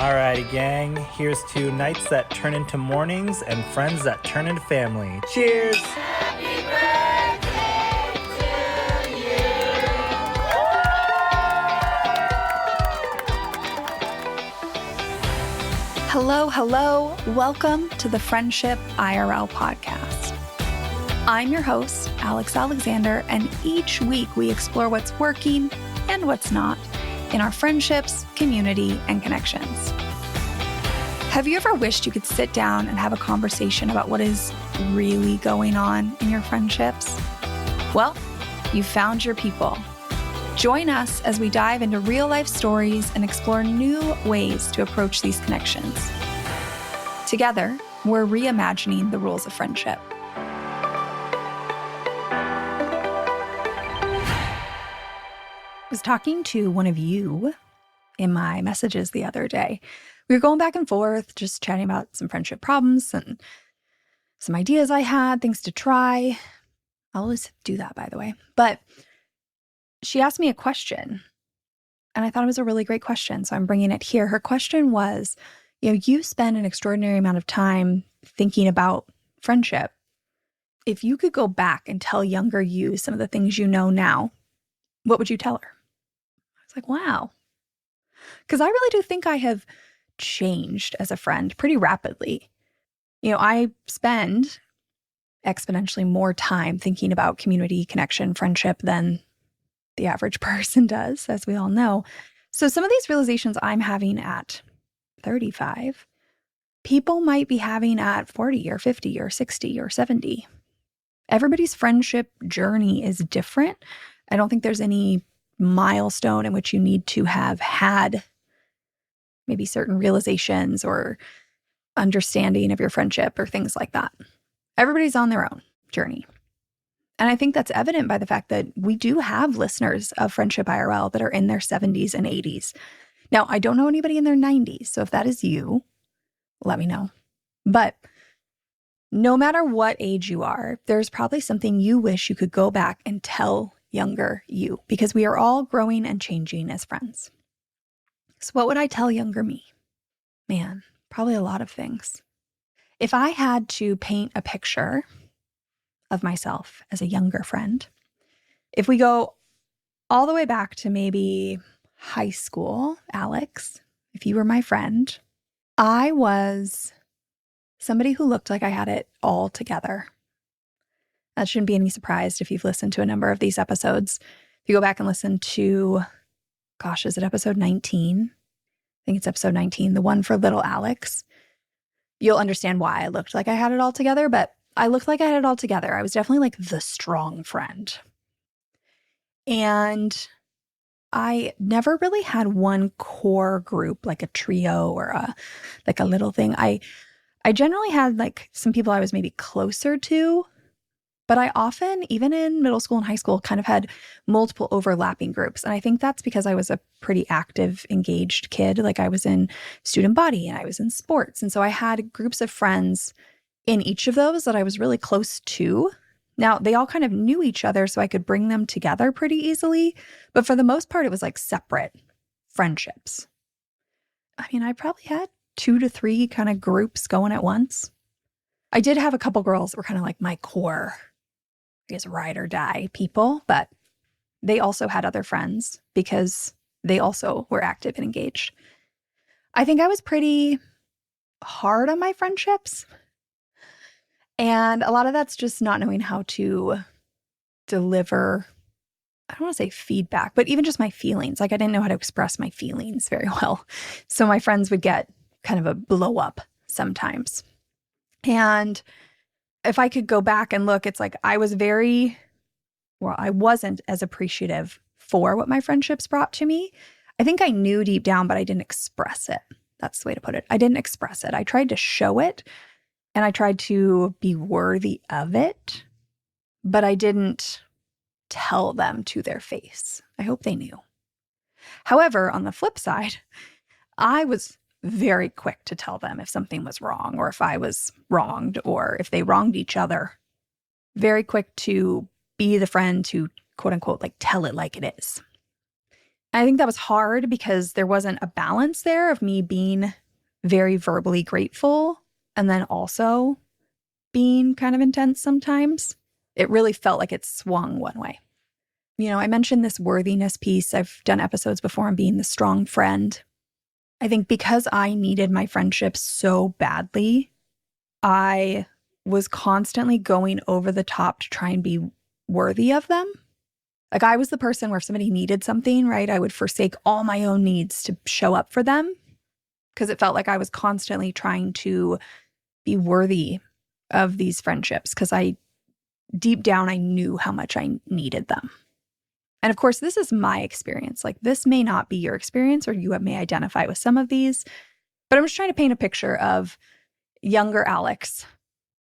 Alrighty, gang. Here's to nights that turn into mornings and friends that turn into family. Cheers! Happy birthday to you. Hello. Welcome to the Friendship IRL podcast. I'm your host, Alex Alexander, and each week we explore what's working and what's not in our friendships, community, and connections. Have you ever wished you could sit down and have a conversation about what is really going on in your friendships? Well, you found your people. Join us as we dive into real-life stories and explore new ways to approach these connections. Together, we're reimagining the rules of friendship. I was talking to one of you in my messages the other day. We were going back and forth, just chatting about some friendship problems and some ideas I had, things to try. I always do that, by the way. But she asked me a question, and I thought it was a really great question, so I'm bringing it here. Her question was, you spend an extraordinary amount of time thinking about friendship. If you could go back and tell younger you some of the things you know now, what would you tell her? I was like, wow. Because I really do think I have changed as a friend pretty rapidly. I spend exponentially more time thinking about community, connection, friendship than the average person does, as we all know. So some of these realizations I'm having at 35, people might be having at 40 or 50 or 60 or 70. Everybody's friendship journey is different. I don't think there's any milestone in which you need to have had maybe certain realizations or understanding of your friendship or things like that. Everybody's on their own journey. And I think that's evident by the fact that we do have listeners of Friendship IRL that are in their 70s and 80s. Now, I don't know anybody in their 90s, so if that is you, let me know. But no matter what age you are, there's probably something you wish you could go back and tell younger you, because we are all growing and changing as friends. So what would I tell younger me? Man, probably a lot of things. If I had to paint a picture of myself as a younger friend, if we go all the way back to maybe high school, Alex, if you were my friend, I was somebody who looked like I had it all together. That shouldn't be any surprise if you've listened to a number of these episodes. If you go back and listen to, is it episode 19? I think it's episode 19, the one for little Alex. You'll understand why I looked like I had it all together, but I looked like I had it all together. I was definitely like the strong friend. And I never really had one core group, like a trio or a little thing. I generally had like some people I was maybe closer to, but I often, even in middle school and high school, kind of had multiple overlapping groups. And I think that's because I was a pretty active, engaged kid. Like I was in student body and I was in sports. And so I had groups of friends in each of those that I was really close to. Now, they all kind of knew each other, so I could bring them together pretty easily. But for the most part, it was like separate friendships. I mean, I probably had 2 to 3 kind of groups going at once. I did have a couple girls that were kind of like my core, I guess, ride or die people, but they also had other friends because they also were active and engaged. I think I was pretty hard on my friendships. And a lot of that's just not knowing how to deliver, I don't want to say feedback, but even just my feelings. Like I didn't know how to express my feelings very well. So my friends would get kind of a blow up sometimes. And if I could go back and look, it's like I wasn't as appreciative for what my friendships brought to me. I think I knew deep down, but I didn't express it. That's the way to put it. I didn't express it. I tried to show it and I tried to be worthy of it, but I didn't tell them to their face. I hope they knew. However, on the flip side, I was very quick to tell them if something was wrong or if I was wronged or if they wronged each other. Very quick to be the friend to quote unquote, like tell it like it is. I think that was hard because there wasn't a balance there of me being very verbally grateful and then also being kind of intense sometimes. It really felt like it swung one way. I mentioned this worthiness piece. I've done episodes before on being the strong friend. I think because I needed my friendships so badly, I was constantly going over the top to try and be worthy of them. Like I was the person where if somebody needed something, right, I would forsake all my own needs to show up for them because it felt like I was constantly trying to be worthy of these friendships because deep down, I knew how much I needed them. And of course, this is my experience. Like this may not be your experience or you may identify with some of these, but I'm just trying to paint a picture of younger Alex.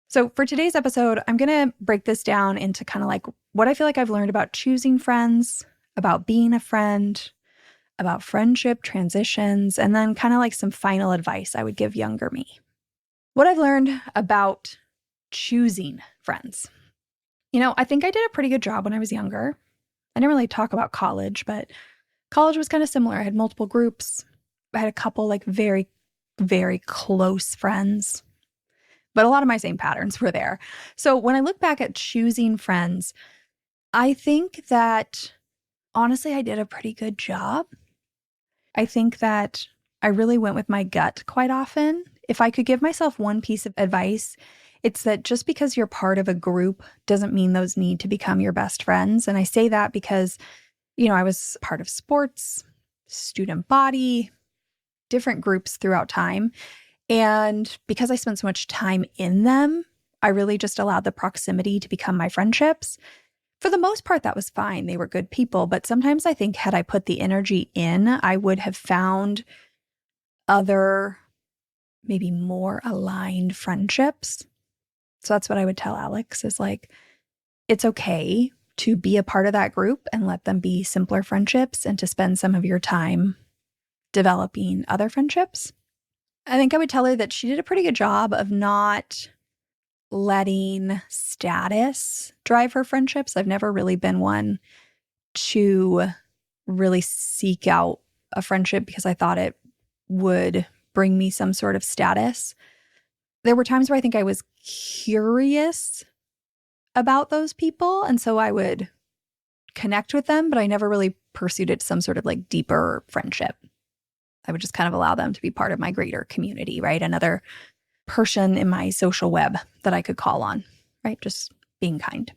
So for today's episode, I'm going to break this down into kind of like what I feel like I've learned about choosing friends, about being a friend, about friendship transitions, and then kind of like some final advice I would give younger me. What I've learned about choosing friends. I think I did a pretty good job when I was younger. I didn't really talk about college, but college was kind of similar. I had multiple groups. I had a couple like very, very close friends, but a lot of my same patterns were there. So when I look back at choosing friends, I think that honestly, I did a pretty good job. I think that I really went with my gut quite often. If I could give myself one piece of advice, it's that just because you're part of a group doesn't mean those need to become your best friends. And I say that because, I was part of sports, student body, different groups throughout time. And because I spent so much time in them, I really just allowed the proximity to become my friendships. For the most part, that was fine. They were good people. But sometimes I think had I put the energy in, I would have found other, maybe more aligned friendships. So that's what I would tell Alex is like, it's okay to be a part of that group and let them be simpler friendships and to spend some of your time developing other friendships. I think I would tell her that she did a pretty good job of not letting status drive her friendships. I've never really been one to really seek out a friendship because I thought it would bring me some sort of status. There were times where I think I was curious about those people. And so I would connect with them, but I never really pursued it to some sort of like deeper friendship. I would just kind of allow them to be part of my greater community, right? Another person in my social web that I could call on, right? Just being kind.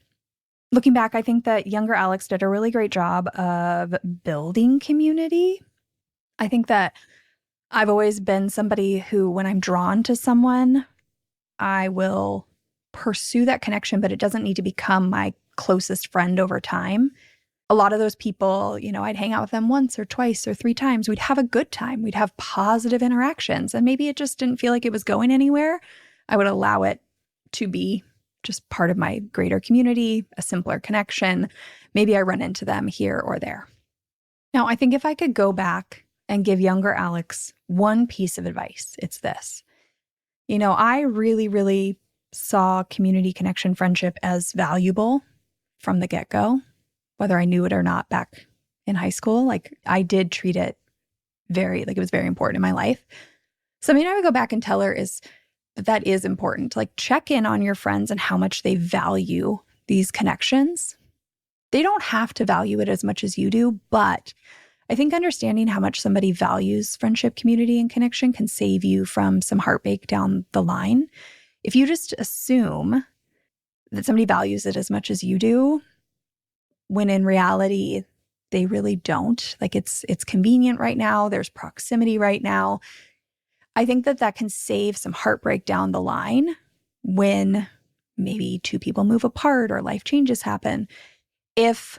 Looking back, I think that younger Alex did a really great job of building community. I think that I've always been somebody who, when I'm drawn to someone, I will pursue that connection, but it doesn't need to become my closest friend over time. A lot of those people, I'd hang out with them once or twice or 3 times. We'd have a good time. We'd have positive interactions. And maybe it just didn't feel like it was going anywhere. I would allow it to be just part of my greater community, a simpler connection. Maybe I run into them here or there. Now, I think if I could go back and give younger Alex one piece of advice, it's this. I really, really saw community connection friendship as valuable from the get-go, whether I knew it or not back in high school. Like I did treat it it was very important in my life. Something I would go back and tell her is that is important. Like check in on your friends and how much they value these connections. They don't have to value it as much as you do, but I think understanding how much somebody values friendship, community, and connection can save you from some heartbreak down the line. If you just assume that somebody values it as much as you do, when in reality, they really don't. Like it's convenient right now. There's proximity right now. I think that can save some heartbreak down the line when maybe 2 people move apart or life changes happen. If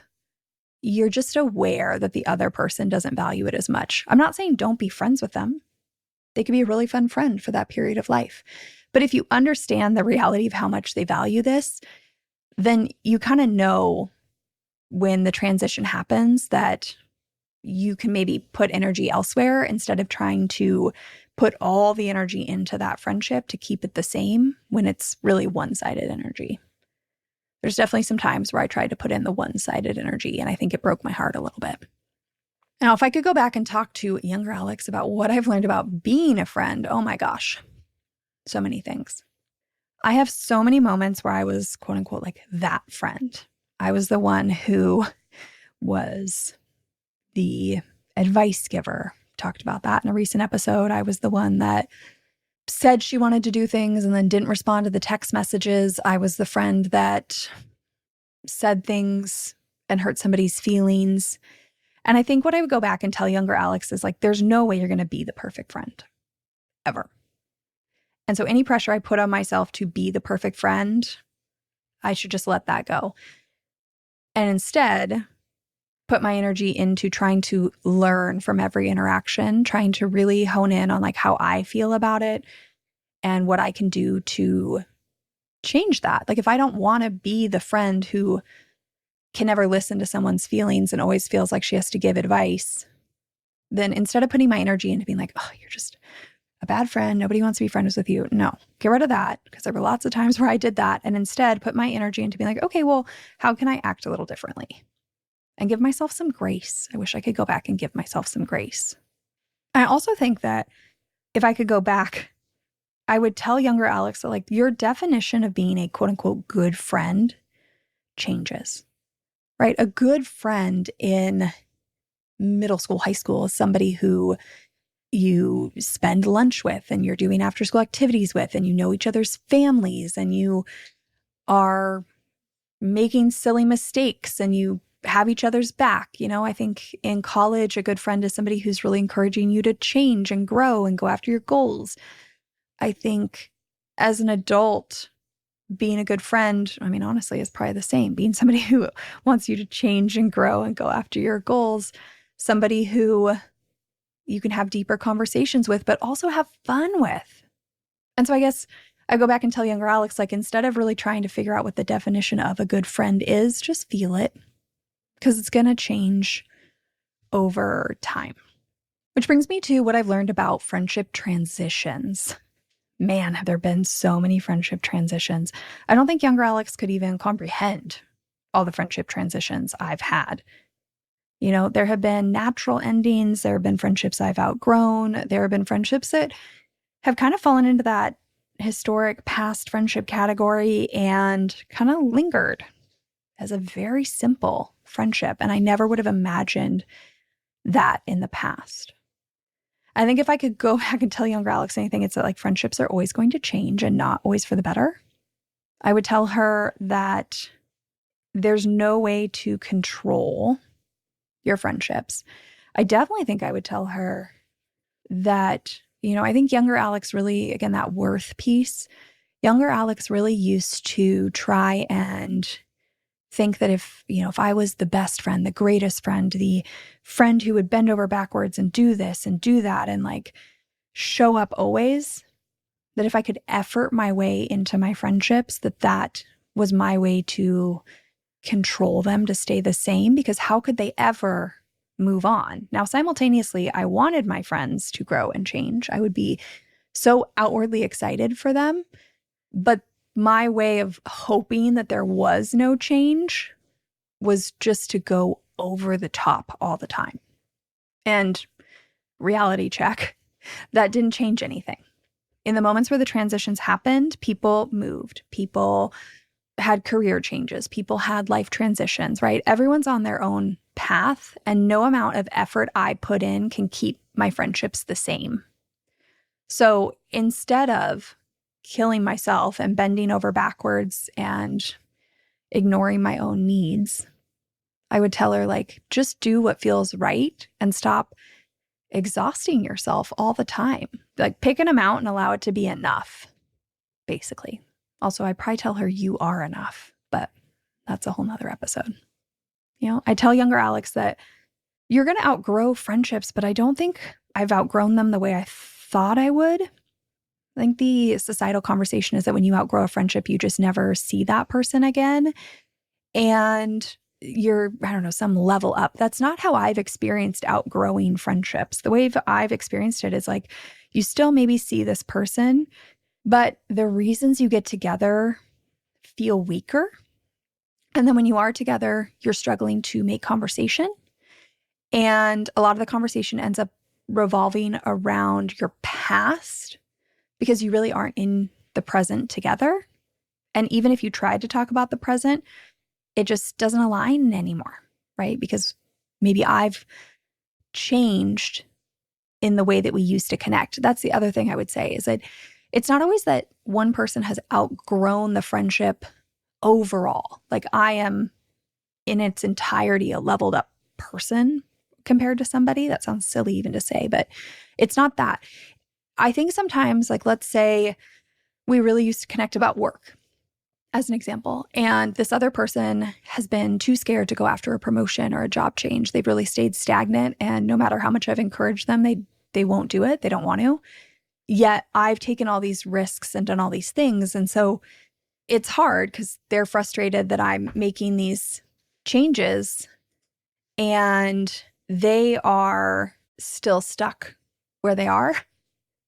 you're just aware that the other person doesn't value it as much. I'm not saying don't be friends with them. They could be a really fun friend for that period of life. But if you understand the reality of how much they value this, then you kind of know when the transition happens that you can maybe put energy elsewhere instead of trying to put all the energy into that friendship to keep it the same when it's really one-sided energy. There's definitely some times where I tried to put in the one-sided energy, and I think it broke my heart a little bit. Now, if I could go back and talk to younger Alex about what I've learned about being a friend, oh my gosh, so many things. I have so many moments where I was, quote unquote, like that friend. I was the one who was the advice giver. Talked about that in a recent episode. I was the one that said she wanted to do things and then didn't respond to the text messages. I was the friend that said things and hurt somebody's feelings. And I think what I would go back and tell younger Alex is like, there's no way you're going to be the perfect friend ever. And so any pressure I put on myself to be the perfect friend, I should just let that go. And instead, put my energy into trying to learn from every interaction, trying to really hone in on like how I feel about it and what I can do to change that. Like if I don't want to be the friend who can never listen to someone's feelings and always feels like she has to give advice, then instead of putting my energy into being like, oh, you're just a bad friend, nobody wants to be friends with you. No, get rid of that, because there were lots of times where I did that, and instead put my energy into being like, okay, well, how can I act a little differently? And give myself some grace. I wish I could go back and give myself some grace. I also think that if I could go back, I would tell younger Alex that like your definition of being a quote unquote good friend changes, right? A good friend in middle school, high school is somebody who you spend lunch with and you're doing after school activities with, and you know each other's families, and you are making silly mistakes and you have each other's back. You know, I think in college, a good friend is somebody who's really encouraging you to change and grow and go after your goals. I think as an adult, being a good friend, I mean, honestly, is probably the same. Being somebody who wants you to change and grow and go after your goals, somebody who you can have deeper conversations with, but also have fun with. And so I guess I go back and tell younger Alex, like, instead of really trying to figure out what the definition of a good friend is, just feel it, because it's going to change over time. Which brings me to what I've learned about friendship transitions. Man, have there been so many friendship transitions. I don't think younger Alex could even comprehend all the friendship transitions I've had. You know, there have been natural endings. There have been friendships I've outgrown. There have been friendships that have kind of fallen into that historic past friendship category and kind of lingered as a very simple friendship. And I never would have imagined that in the past. I think if I could go back and tell younger Alex anything, it's that like friendships are always going to change and not always for the better. I would tell her that there's no way to control your friendships. I definitely think I would tell her that, you know, I think younger Alex really, again, that worth piece, younger Alex really used to try and think that if I was the best friend, the greatest friend, the friend who would bend over backwards and do this and do that and like show up always, that if I could effort my way into my friendships, that was my way to control them to stay the same, because how could they ever move on? Now, simultaneously, I wanted my friends to grow and change. I would be so outwardly excited for them, but my way of hoping that there was no change was just to go over the top all the time. And reality check, that didn't change anything. In the moments where the transitions happened, people moved, people had career changes, people had life transitions, right? Everyone's on their own path, and no amount of effort I put in can keep my friendships the same. So instead of killing myself and bending over backwards and ignoring my own needs, I would tell her, like, just do what feels right and stop exhausting yourself all the time. Like, pick an amount and allow it to be enough, basically. Also, I'd probably tell her you are enough, but that's a whole nother episode. You know, I tell younger Alex that you're going to outgrow friendships, but I don't think I've outgrown them the way I thought I would. I think the societal conversation is that when you outgrow a friendship, you just never see that person again. And you're, I don't know, some level up. That's not how I've experienced outgrowing friendships. The way I've experienced it is like, you still maybe see this person, but the reasons you get together feel weaker. And then when you are together, you're struggling to make conversation. And a lot of the conversation ends up revolving around your past because you really aren't in the present together. And even if you tried to talk about the present, it just doesn't align anymore, right? Because maybe I've changed in the way that we used to connect. That's the other thing I would say, is that it's not always that one person has outgrown the friendship overall. Like I am in its entirety a leveled up person compared to somebody. That sounds silly even to say, but it's not that. I think sometimes, like, let's say we really used to connect about work, as an example, and this other person has been too scared to go after a promotion or a job change. They've really stayed stagnant, and no matter how much I've encouraged them, they won't do it. They don't want to. Yet I've taken all these risks and done all these things. And so it's hard because they're frustrated that I'm making these changes and they are still stuck where they are.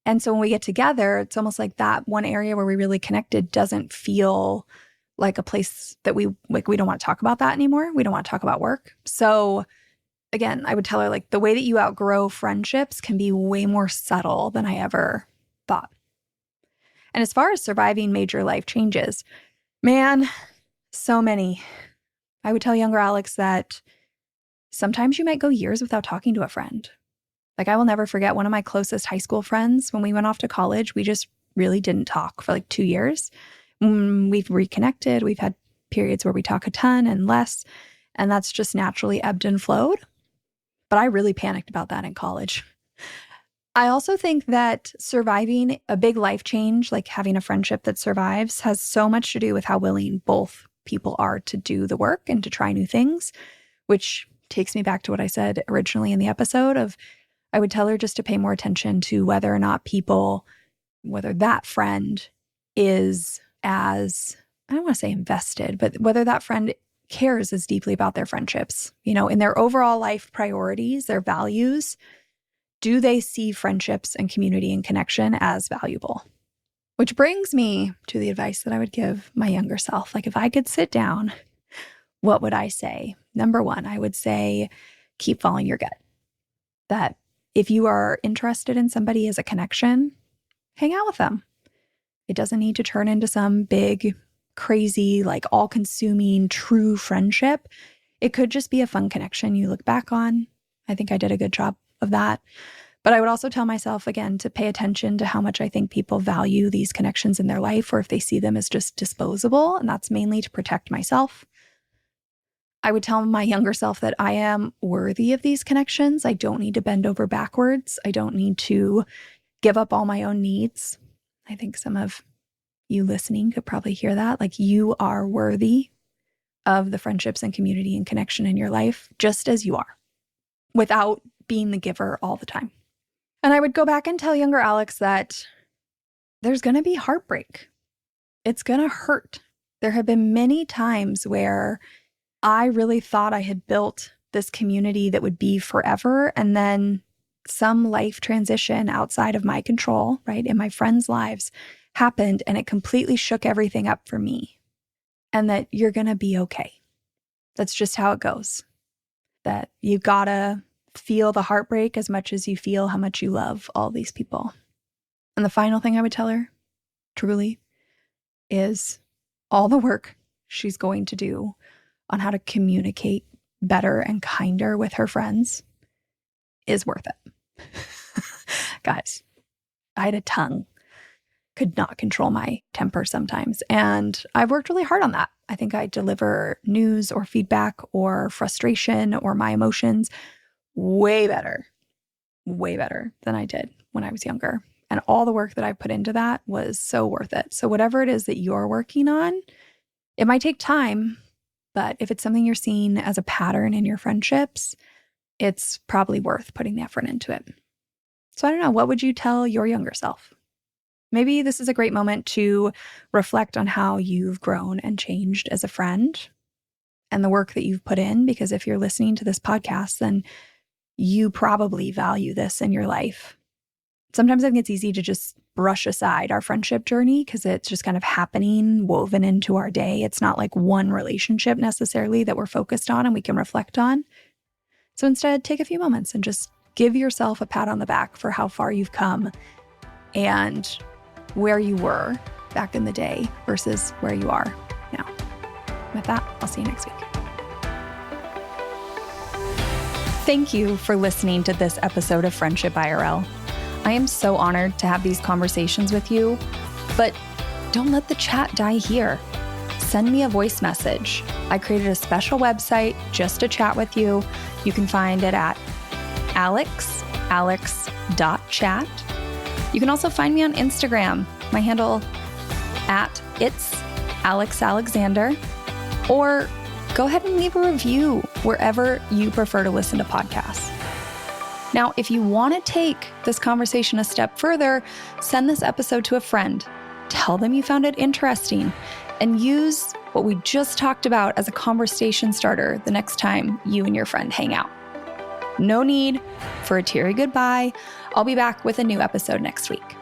And so when we get together, it's almost like that one area where we really connected doesn't feel like a place that we don't want to talk about that anymore. We don't want to talk about work. So again, I would tell her, like, the way that you outgrow friendships can be way more subtle than I ever thought. And as far as surviving major life changes, man, so many. I would tell younger Alex that sometimes you might go years without talking to a friend. Like, I will never forget one of my closest high school friends. When we went off to college, we just really didn't talk for like 2 years. We've reconnected. We've had periods where we talk a ton and less, and that's just naturally ebbed and flowed. But I really panicked about that in college. I also think that surviving a big life change, like having a friendship that survives, has so much to do with how willing both people are to do the work and to try new things, which takes me back to what I said originally in the episode of, I would tell her just to pay more attention to whether or not whether that friend is as, I don't want to say invested, but whether that friend cares as deeply about their friendships, in their overall life priorities, their values. Do they see friendships and community and connection as valuable? Which brings me to the advice that I would give my younger self. Like, if I could sit down, what would I say? Number one, I would say, keep following your gut. That if you are interested in somebody as a connection, hang out with them. It doesn't need to turn into some big, crazy, like all-consuming true friendship. It could just be a fun connection you look back on. I think I did a good job of that. But I would also tell myself, again, to pay attention to how much I think people value these connections in their life, or if they see them as just disposable, and that's mainly to protect myself. I would tell my younger self that I am worthy of these connections. I don't need to bend over backwards. I don't need to give up all my own needs. I think some of you listening could probably hear that. Like, you are worthy of the friendships and community and connection in your life, just as you are, without being the giver all the time. And I would go back and tell younger Alex that there's going to be heartbreak. It's going to hurt. There have been many times where I really thought I had built this community that would be forever, and then some life transition outside of my control, right, in my friends' lives happened, and it completely shook everything up for me. And that you're going to be okay. That's just how it goes. That you gotta feel the heartbreak as much as you feel how much you love all these people. And the final thing I would tell her, truly, is all the work she's going to do on how to communicate better and kinder with her friends is worth it. Guys, I had a tongue, could not control my temper sometimes. And I've worked really hard on that. I think I deliver news or feedback or frustration or my emotions way better than I did when I was younger. And all the work that I put into that was so worth it. So whatever it is that you're working on, it might take time, but if it's something you're seeing as a pattern in your friendships, it's probably worth putting the effort into it. So I don't know, what would you tell your younger self? Maybe this is a great moment to reflect on how you've grown and changed as a friend and the work that you've put in, because if you're listening to this podcast, then you probably value this in your life. Sometimes I think it's easy to just brush aside our friendship journey because it's just kind of happening, woven into our day. It's not like one relationship necessarily that we're focused on and we can reflect on. So instead, take a few moments and just give yourself a pat on the back for how far you've come and where you were back in the day versus where you are now. With that, I'll see you next week. Thank you for listening to this episode of Friendship IRL. I am so honored to have these conversations with you, but don't let the chat die here. Send me a voice message. I created a special website just to chat with you. You can find it at alex.chat. You can also find me on Instagram. My handle at it's Alex Alexander, or go ahead and leave a review wherever you prefer to listen to podcasts. Now, if you want to take this conversation a step further, send this episode to a friend. Tell them you found it interesting and use what we just talked about as a conversation starter the next time you and your friend hang out. No need for a teary goodbye. I'll be back with a new episode next week.